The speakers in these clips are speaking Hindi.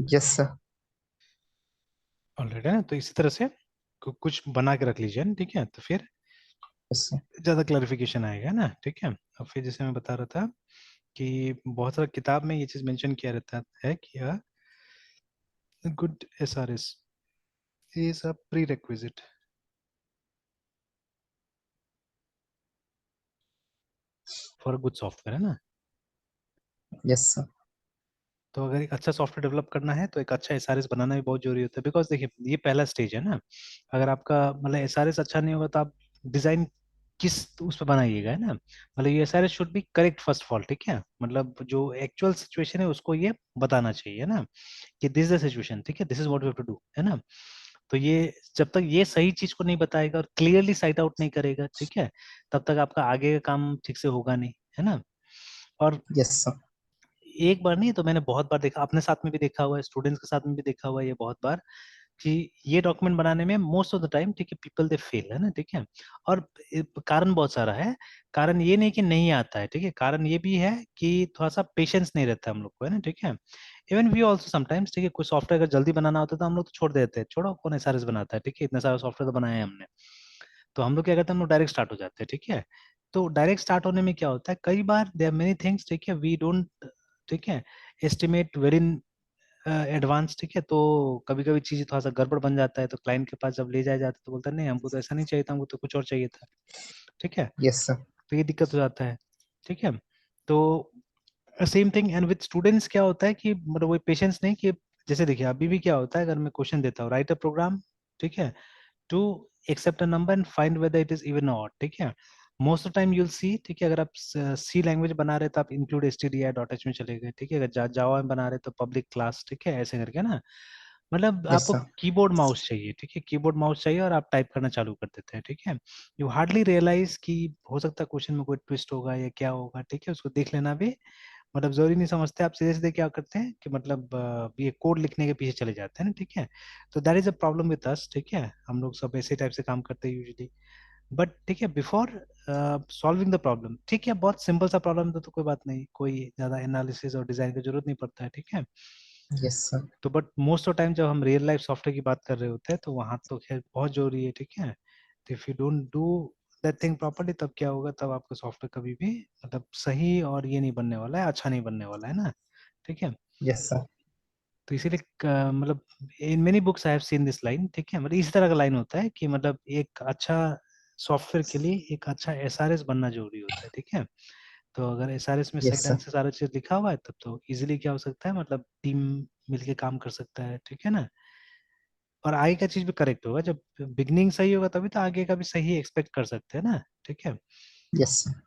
Yes sir. ऑलराइट है ना, तो इसी तरह से कुछ बना के रख लीजिए ना, ठीक है, तो फिर यस सर। ज्यादा क्लैरिफिकेशन आएगा ना, ठीक है। अब फिर जैसे मैं बता रहा था कि बहुत सारा किताब में ये चीज मेंशन किया रहता है कि good SRS is a pre requisite for good software, है ना। Yes sir. तो अगर एक अच्छा सॉफ्टवेयर डेवलप करना है तो एक अच्छा एसआरएस बनाना भी बहुत जरूरी होता है, बिकॉज देखिए ये पहला स्टेज है ना। अगर आपका मतलब एसआरएस अच्छा नहीं होगा तो आप डिजाइन किस उस पर बनाइएगा, है ना। मतलब ये SRS should be correct first of all, ठीक है, मतलब जो एक्चुअल सिचुएशन है उसको ये बताना चाहिए, है ना, कि दिस इज द सिचुएशन, ठीक है, this is what we have to do, है ना। तो ये जब तक ये सही चीज को नहीं बताएगा और क्लियरली साइट आउट नहीं करेगा, ठीक है, तब तक आपका आगे का काम ठीक से होगा नहीं, है ना। और यस सर। एक बार नहीं तो मैंने बहुत बार देखा, अपने साथ में भी देखा हुआ है, स्टूडेंट्स के साथ में भी देखा हुआ है ये बहुत बार, कि ये डॉक्यूमेंट बनाने में मोस्ट ऑफ द टाइम, ठीक है, पीपल दे फेल, है ना, ठीक है। और कारण बहुत सारा है। कारण ये नहीं कि नहीं आता है, ठीक है, कारण ये भी है कि थोड़ा सा पेशेंस नहीं रहता हम लोग को, है ना, ठीक है। इवन वी ऑल्सो समटाइम्स, ठीक है, कोई सॉफ्टवेयर अगर जल्दी बनाना होता है तो हम लोग तो छोड़ देते हैं, छोड़ो कौन एसआरएस बनाता है, ठीक है, इतना सारा सॉफ्टवेयर तो बनाया है हमने। तो हम लोग क्या करते हैं, हम लोग डायरेक्ट स्टार्ट हो जाते हैं, ठीक है। तो डायरेक्ट स्टार्ट होने में क्या होता है, कई बार देयर आर मेनी थिंग्स, ठीक है, वी डोंट, ठीक है, एस्टिमेट वेरी इन एडवांस, ठीक है। तो कभी कभी चीजें थोड़ा सा गड़बड़ बन जाता है, तो क्लाइंट के पास जब ले जाया जाता है तो बोलता है नहीं हमको तो ऐसा नहीं चाहिए था, हमको तो कुछ और चाहिए था, ठीक है। Yes sir. तो ये दिक्कत हो जाता है, ठीक है। तो same thing and with students क्या होता है कि मतलब वो पेशेंस नहीं कि, जैसे देखिए अभी भी क्या होता है, अगर मैं क्वेश्चन देता हूँ राइट अ प्रोग्राम, ठीक है, to accept a number and find whether it is even or, ठीक है। Most of time you'll see, ठीक है, अगर आप सी लैंग्वेज बना रहे तो आप इंक्लूड stdio डॉट एच में चले गए, ठीक है, अगर जावा में बना रहे तो पब्लिक क्लास, ठीक है, ऐसे करके ना। मतलब यस आपको सर। कीबोर्ड माउस चाहिए, ठीक है, कीबोर्ड माउस चाहिए और आप टाइप करना चालू कर देते हैं, ठीक है। यू हार्डली रियलाइज कि हो सकता है क्वेश्चन में कोई ट्विस्ट होगा या क्या होगा, ठीक है, उसको देख लेना भी मतलब जरूरी नहीं समझते, आप सीधे सीधे क्या करते हैं कि मतलब ये कोड लिखने के पीछे चले जाते हैं ना, ठीक है। तो that is a problem with us, ठीक है, हम लोग सब ऐसे टाइप से काम करते हैं यूजुअली। बट ठीक है, बिफोर सॉल्विंग द प्रॉब्लम, ठीक है, बहुत सिंपल सा प्रॉब्लम तो कोई बात नहीं, कोई ज्यादा एनालिसिस और डिजाइन की जरूरत नहीं पड़ता है, ठीक है। Yes sir. तो बट मोस्ट ऑफ टाइम जब हम रियल लाइफ सॉफ्टवेयर की बात कर रहे होते हैं तो वहां तो खैर बहुत जरूरी है, ठीक है। तो if you don't do that thing properly तब क्या होगा, तब आपका सॉफ्टवेयर कभी भी मतलब सही और ये नहीं बनने वाला है, अच्छा नहीं बनने वाला है ना, ठीक है। Yes sir. तो इसीलिए मतलब in many books I have seen this line, ठीक है, मतलब इस तरह का लाइन होता है कि मतलब एक अच्छा सॉफ्टवेयर के लिए एक अच्छा एसआरएस बनना जरूरी होता है, ठीक है। तो अगर एसआरएस में सही यस ढंग सर। से सारा चीज लिखा हुआ है तब तो इजीली क्या हो सकता है, मतलब टीम मिलके काम कर सकता है, ठीक है ना। और आगे का चीज भी करेक्ट होगा, जब बिगनिंग सही होगा तभी तो आगे का भी सही एक्सपेक्ट कर सकते हैं ना, ठीक है। Yes sir.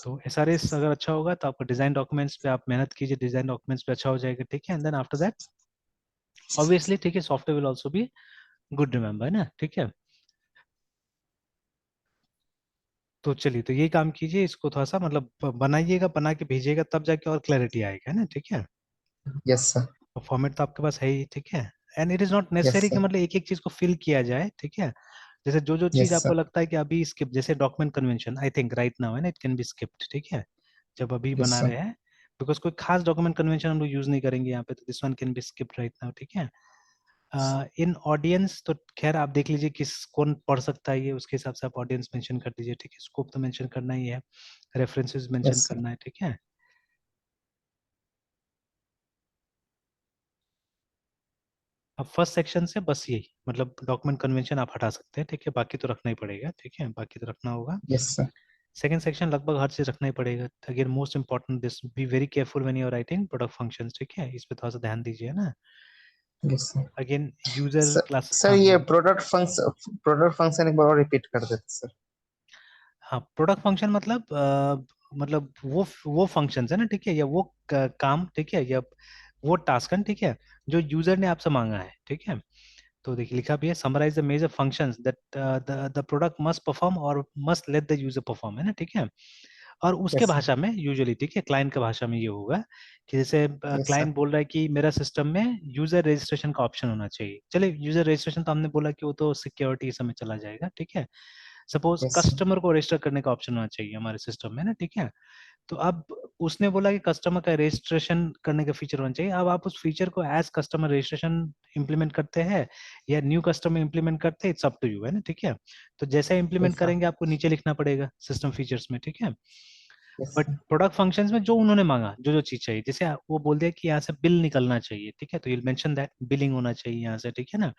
तो एसआरएस अगर अच्छा होगा तो आपका डिजाइन डॉक्यूमेंट्स पे आप मेहनत कीजिए, डिजाइन डॉक्यूमेंट्स पे अच्छा हो जाएगा, ठीक है, and then after that obviously, ठीक है, software will also be good, remember, है ना, ठीक है। तो चलिए, तो यही काम कीजिए, इसको थोड़ा सा मतलब बनाइएगा, बना के भेजिएगा, तब जाके और क्लैरिटी आएगा, है ना, ठीक है। Yes sir. तो फॉर्मेट तो आपके पास है ही, ठीक है। And it is not yes necessary कि सर। मतलब एक एक चीज को फिल किया जाए, ठीक है। जैसे जो जो चीज यस आपको सर। लगता है कि अभी स्किप, जैसे document convention I think right now, है ना, इट कैन बी स्किप्ड, ठीक है, जब अभी यस बना सर। रहे हैं, बिकॉज कोई खास डॉक्यूमेंट कन्वेंशन हम लोग यूज नहीं करेंगे यहाँ पे, तो this one can be skipped right now, ठीक है। इन ऑडियंस तो खैर आप देख लीजिए किस कौन पढ़ सकता है ये, उसके हिसाब से आप ऑडियंस मेंशन कर दीजिए, ठीक है, स्कोप तो मेंशन करना ही है, रेफरेंसेस मेंशन यस सर। करना है, ठीक है। अब फर्स्ट सेक्शन से बस यही मतलब डॉक्यूमेंट कन्वेंशन आप हटा सकते हैं, ठीक है, बाकी तो रखना ही पड़ेगा, ठीक है, बाकी तो रखना होगा। Yes sir. सेकंड सेक्शन लगभग हर चीज रखना ही पड़ेगा, again most important this, be very careful when you are writing product functions, ठीक है, इस पे थोड़ा सा ध्यान दीजिए ना। Yes sir. Again user sir class, sir, हाँ ये बोलिए। प्रोडक्ट फंक्शन एक बार और रिपीट कर देते सर। हाँ, प्रोडक्ट फंक्शन मतलब मतलब वो फंक्शंस है ना, ठीक है, या वो काम, ठीक है, या वो टास्क है, ठीक है, जो यूजर ने आपसे मांगा है, ठीक है। तो देखिए लिखा भी है, summarise the major functions that the product must perform और must let the user perform, है ना, ठीक है। और उसके यस सर। भाषा में यूजुअली, ठीक है, क्लाइंट के भाषा में ये होगा कि जैसे यस सर। क्लाइंट बोल रहा है कि मेरा सिस्टम में यूजर रजिस्ट्रेशन का ऑप्शन होना चाहिए, चलिए यूजर रजिस्ट्रेशन तो हमने बोला कि वो तो सिक्योरिटी समय चला जाएगा, ठीक है। सपोज yes sir, कस्टमर को रजिस्टर करने का ऑप्शन होना चाहिए हमारे सिस्टम में ना, ठीक है। तो अब उसने बोला कि कस्टमर का रजिस्ट्रेशन करने का फीचर होना चाहिए। अब आप उस फीचर को एज कस्टमर रजिस्ट्रेशन इंप्लीमेंट करते हैं या न्यू कस्टमर इंप्लीमेंट करते हैं, इट्स अप टू यू, है ना, ठीक है। तो जैसे yes इंप्लीमेंट sir, करेंगे आपको नीचे लिखना पड़ेगा सिस्टम फीचर्स में, ठीक है। yes but sir, product functions में जो उन्होंने मांगा, जो जो चीज चाहिए, जैसे वो बोल दिया कि यहाँ से बिल निकलना चाहिए, ठीक है, तो यू मेंशन दैट बिलिंग होना चाहिए यहाँ से, ठीक है ना।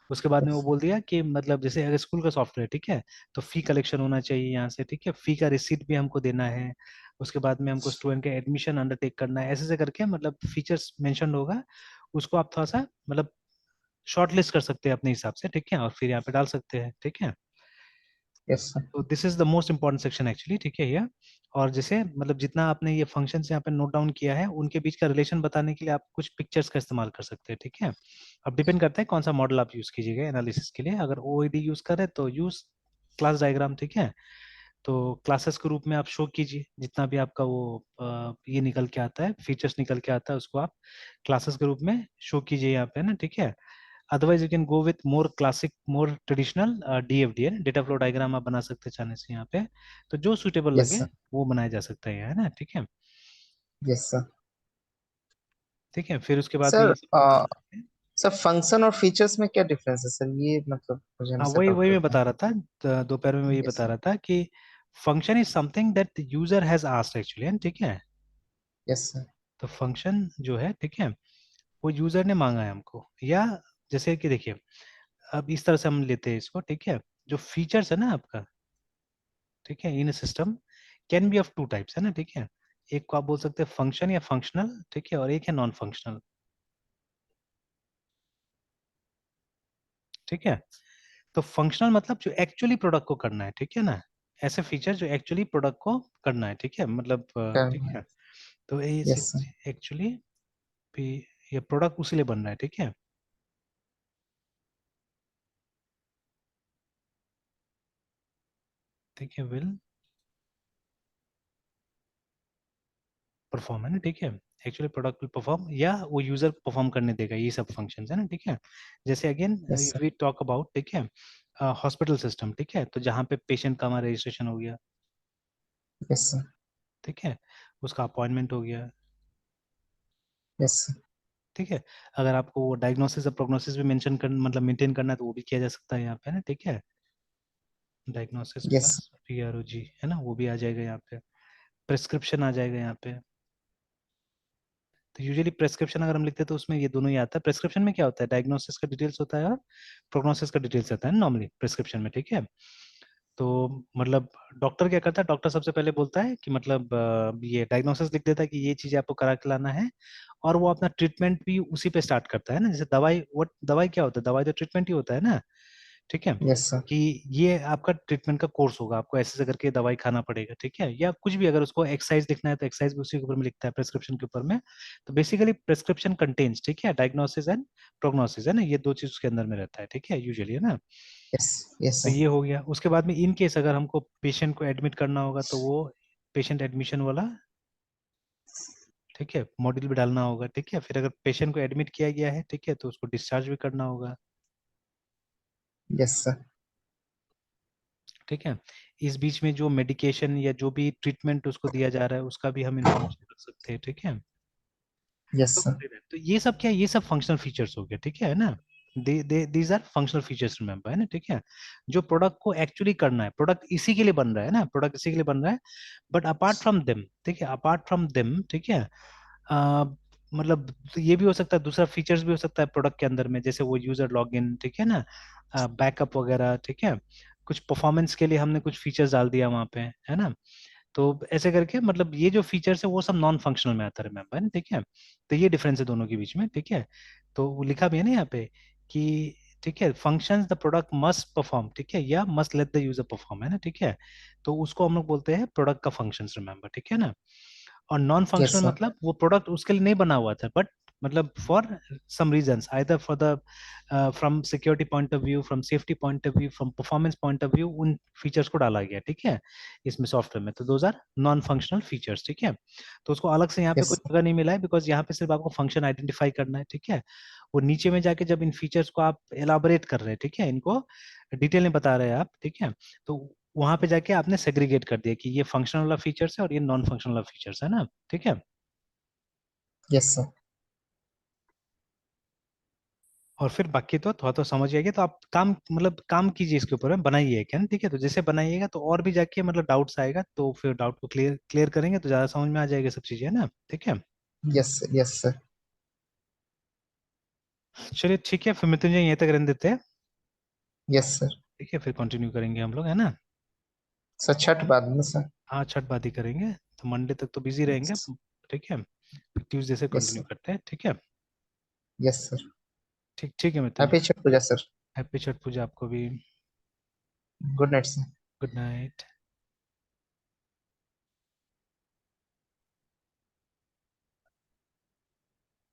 उसके बाद में वो yes बोल दिया कि मतलब जैसे अगर स्कूल का सॉफ्टवेयर, ठीक है, तो फी कलेक्शन होना चाहिए यहाँ से, ठीक है, फी का रिसीट भी हमको देना है। उसके बाद में हमको स्टूडेंट का एडमिशन अंडरटेक करना है, ऐसे ऐसे करके मतलब फीचर्स मेंशन होगा। उसको आप थोड़ा सा मतलब शॉर्ट लिस्ट कर सकते हैं अपने हिसाब से, ठीक है, और फिर यहाँ पे डाल सकते हैं, ठीक है। yes sir, तो this is the most important section actually, ठीक है, ये। और जैसे मतलब जितना आपने ये फंक्शंस यहाँ पे नोट डाउन किया है, उनके बीच का रिलेशन बताने के लिए आप कुछ पिक्चर्स का इस्तेमाल कर सकते हैं, ठीक है। अब डिपेंड करता है कौन सा मॉडल आप यूज कीजिएगा एनालिसिस के लिए। अगर ओईडी यूज करें तो यूज क्लास डायग्राम, ठीक है। तो क्लासेस के रूप में आप शो कीजिए जितना भी आपका वो ये निकल के आता है, फीचर्स निकल के आता है, उसको आप क्लासेस के रूप में शो कीजिए यहाँ पे ना, ठीक है। Otherwise you can go with more classic, more traditional DFD, है डेटा फ्लो डायग्राम आप बना सकते हैं चाहने से यहाँ पे। तो जो सुटेबल yes लगे sir, वो बनाया जा सकता है, है ना, ठीक है। yes sir. ठीक है, फिर उसके बाद में सर ये सब फंक्शन। सर फंक्शन और फीचर्स में क्या डिफरेंस है सर, ये मतलब मुझे हाँ, हमेशा वही डाउट वही मैं रहता है। बता रहा था, दोपहर में वही यस बता रहा था कि function is something that user has asked actually, ठीक है। यस सर, तो फंक्शन जो है, ठीक है, वो यूजर ने मांगा है हमको, या जैसे कि देखिए, अब इस तरह से हम लेते हैं इसको, ठीक है। जो फीचर्स है ना आपका, ठीक है, इन system can be of two types, है ना, ठीक है। एक को आप बोल सकते हैं फंक्शन या फंक्शनल, ठीक है, और एक है नॉन फंक्शनल, ठीक है। तो फंक्शनल मतलब जो एक्चुअली प्रोडक्ट को करना है, ठीक है ना, ऐसे फीचर जो एक्चुअली प्रोडक्ट को करना है, ठीक है, मतलब ठीक है। तो ये यस सर, एक्चुअली भी ये प्रोडक्ट उसी लिए बन रहा है, ठीक है, ठीक है, विल परफॉर्म, है ना, ठीक है। एक्चुअली प्रोडक्ट विल परफॉर्म, या वो यूजर परफॉर्म करने देगा, ये सब फंक्शंस है ना, ठीक है। जैसे again yes if sir, we talk about, ठीक है, हॉस्पिटल सिस्टम, ठीक है, तो जहाँ पे पेशेंट का हमारा रजिस्ट्रेशन हो गया, यस सर, ठीक है, उसका अपॉइंटमेंट हो गया, यस सर, ठीक है। अगर आपको वो डायग्नोसिस और प्रोग्नोसिस भी मेंशन कर मतलब मेंटेन करना है तो वो भी किया जा सकता है यहाँ पे ना, ठीक है। डायग्नोसिस यस प्लस पीआरओजी, है ना, वो भी आ जाएगा यहाँ पे। प्रेस्क्रिप्शन आ जाएगा यहाँ पे। तो यूजुअली प्रेस्क्रिप्शन अगर हम लिखते हैं तो उसमें ये दोनों ही आता है। प्रेस्क्रिप्शन में क्या होता है, डायग्नोसिस का डिटेल्स होता है और प्रोग्नोसिस का डिटेल्स आता है नॉर्मली प्रेस्क्रिप्शन में, ठीक है। तो मतलब डॉक्टर क्या करता है, डॉक्टर सबसे पहले बोलता है कि मतलब ये डायग्नोसिस लिख देता है कि ये चीजें आपको करा के लाना है, और वो अपना ट्रीटमेंट भी उसी पे स्टार्ट करता है ना। जैसे दवाई, वो दवाई क्या होता है, दवाई तो ट्रीटमेंट ही होता है ना, ठीक है। यस सर, कि ये आपका ट्रीटमेंट का कोर्स होगा, आपको ऐसे ऐसे करके दवाई खाना पड़ेगा, ठीक है। या कुछ भी, अगर उसको एक्सरसाइज लिखना है तो एक्सरसाइज भी उसी के ऊपर में लिखता है, प्रेस्क्रिप्शन के ऊपर में। तो बेसिकली प्रेस्क्रिप्शन कंटेन्स, ठीक है, डायग्नोसिस एंड प्रोग्नोसिस, है ना, ये दो चीज उसके अंदर में रहता है, ठीक है, यूजुअली, है ना। यस यस तो सर, ये हो गया। उसके बाद में इन केस अगर हमको पेशेंट को एडमिट करना होगा तो वो पेशेंट एडमिशन वाला, ठीक है, मॉड्यूल भी डालना होगा, ठीक है। फिर अगर पेशेंट को एडमिट किया गया है, ठीक है, तो उसको डिस्चार्ज भी करना होगा, यस सर, ठीक है। इस बीच में जो मेडिकेशन या जो भी ट्रीटमेंट उसको दिया जा रहा है उसका भी हम इंफॉर्मेशन रख सकते हैं, ठीक है। यस तो सर, तो ये सब क्या है, ये सब फंक्शनल फीचर्स हो गए, ठीक है ना। These are functional features, remember, है ना, ठीक है। जो प्रोडक्ट को एक्चुअली करना है, प्रोडक्ट इसी के लिए बन रहा है ना, प्रोडक्ट इसी के लिए बन रहा है। बट अपार्ट फ्रॉम देम, ठीक है, अपार्ट फ्रॉम देम, ठीक है, अ, मतलब तो ये भी हो सकता है, दूसरा फीचर्स भी हो सकता है प्रोडक्ट के अंदर में, जैसे वो यूजर लॉगिन, ठीक है ना, बैकअप वगैरह, ठीक है। कुछ परफॉर्मेंस के लिए हमने कुछ फीचर्स डाल दिया वहां पे, है ना। तो ऐसे करके मतलब ये जो फीचर्स है वो सब नॉन फंक्शनल में आता है, रिमेंबर, है ना, ठीक है। तो ये डिफरेंस है दोनों के बीच में, ठीक है। तो वो लिखा भी है ना यहाँ पे कि, ठीक है, functions the product must perform, ठीक है, या must let the user perform, है ना, ठीक है। तो उसको हम लोग बोलते हैं प्रोडक्ट का फंक्शंस, रिमेंबर, ठीक है ना। और नॉन यस फंक्शनल सर, मतलब वो प्रोडक्ट उसके लिए नहीं बना हुआ था, बट मतलब for some reasons, either for the from security point of view, from safety point of view, from performance point of view, उन फीचर्स को डाला गया, ठीक है, इसमें सॉफ्टवेयर में। तो those are non functional features, ठीक है। तो उसको अलग से यहाँ पे यस कोई जगह नहीं मिला है, बिकॉज यहाँ पे सिर्फ आपको फंक्शन आइडेंटिफाई करना है, ठीक है। वो नीचे में जाके जब इन फीचर्स को आप एलाबोरेट कर रहे हैं, ठीक है, इनको डिटेल में बता रहे हैं आप, ठीक है, तो वहां पे जाके आपने सेग्रीगेट कर दिया कि ये फंक्शनल वाला फीचर्स है और ये नॉन फंक्शनल वाला फीचर्स है ना, ठीक है। Yes sir. और फिर बाकी तो थोड़ा तो समझ आएगा, तो आप काम मतलब काम कीजिए इसके ऊपर में, बनाइए क्या ना, ठीक है, तो जैसे बनाइएगा तो और भी जाके मतलब डाउट्स आएगा, तो फिर डाउट को क्लियर क्लियर करेंगे तो ज्यादा समझ में आ जाएगा सब चीजें, है ना, ठीक है। Yes sir. Yes sir. चलिए ठीक है, फिर मृत्युंजय यहीं तक रहने देते हैं, यस सर। ठीक है, फिर कंटिन्यू करेंगे हम लोग, है ना। सर छठ बाद में सर। हाँ, छठ बाद ही करेंगे, तो मंडे तक तो बिजी रहेंगे, ठीक है, फिर ट्यूसडे से यस कंटिन्यू सर। करते हैं, ठीक है। Yes sir. ठीक ठीक है हैप्पी मृत्युंजय। छठ पूजा सर। हैप्पी छठ पूजा आपको भी। Good night sir. Good night.